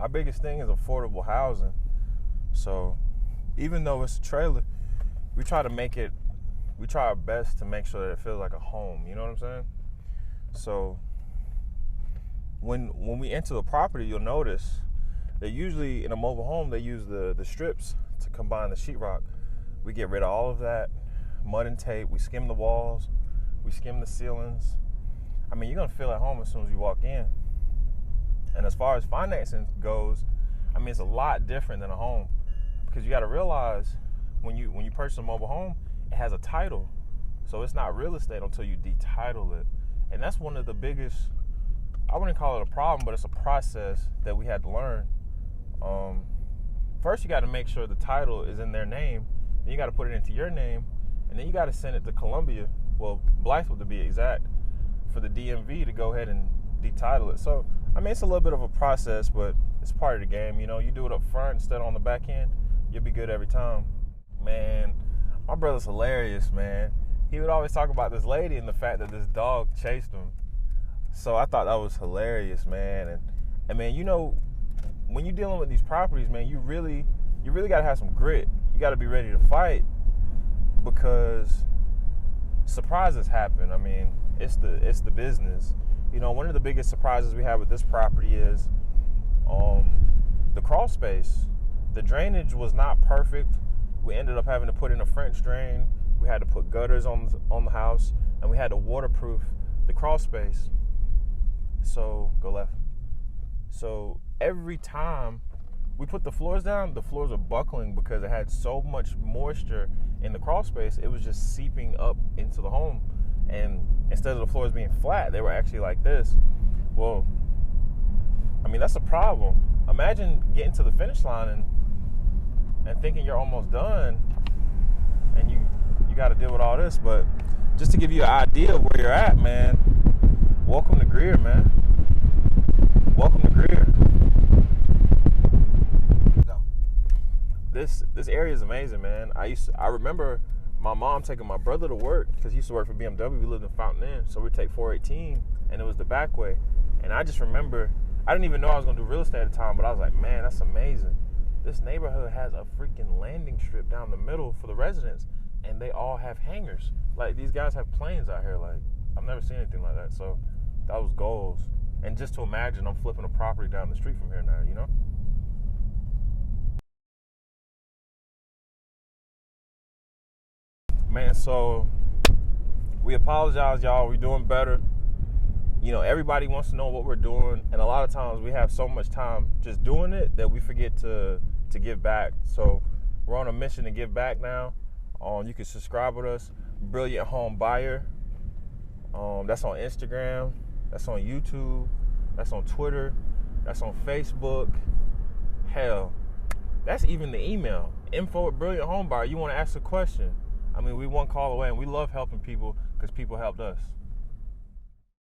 our biggest thing is affordable housing. So even though it's a trailer, we try our best to make sure that it feels like a home, you know what I'm saying? So when we enter the property, you'll notice that usually in a mobile home, they use the strips to combine the sheetrock. We get rid of all of that mud and tape. We skim the walls. We skim the ceilings. I mean, you're going to feel at home as soon as you walk in. And as far as financing goes, I mean, it's a lot different than a home, because you got to realize when you purchase a mobile home, it has a title. So it's not real estate until you de-title it. And that's one of the biggest, I wouldn't call it a problem, but it's a process that we had to learn. First, you got to make sure the title is in their name. Then you got to put it into your name. And then you got to send it to Columbia, well, Blythewood to be exact, for the DMV to go ahead and de-title it. So, I mean, it's a little bit of a process, but it's part of the game. You know, you do it up front instead of on the back end, you'll be good every time. Man, my brother's hilarious, man. He would always talk about this lady and the fact that this dog chased him. So I thought that was hilarious, man. And man, you know, when you're dealing with these properties, man, you really got to have some grit. You got to be ready to fight, because surprises happen. I mean, it's the business. You know, one of the biggest surprises we have with this property is the crawl space. The drainage was not perfect. We ended up having to put in a French drain. We had to put gutters on the house, and we had to waterproof the crawl space. So go left. So every time we put the floors down, the floors are buckling because it had so much moisture in the crawl space. It was just seeping up into the home. And instead of the floors being flat, they were actually like this. Well, I mean, that's a problem. Imagine getting to the finish line and thinking you're almost done, and you got to deal with all this. But just to give you an idea of where you're at, man, welcome to Greer, man. Welcome to Greer. This area is amazing, man. I remember my mom taking my brother to work, because he used to work for BMW. We lived in Fountain Inn, so we'd take 418, and it was the back way. And I just remember, I didn't even know I was going to do real estate at the time, but I was like, man, that's amazing. This neighborhood has a freaking landing strip down the middle for the residents, and they all have hangars. Like, these guys have planes out here. Like, I've never seen anything like that. So that was goals. And just to imagine I'm flipping a property down the street from here now, you know? Man, so we apologize, y'all. We're doing better. You know, everybody wants to know what we're doing, and a lot of times we have so much time just doing it that we forget to give back. So we're on a mission to give back now. You can subscribe with us, Brilliant Homebuyer. That's on Instagram. That's on YouTube. That's on Twitter. That's on Facebook. Hell, that's even the email, info@Brilliant Homebuyer. You want to ask a question? I mean, we one call away, and we love helping people because people helped us.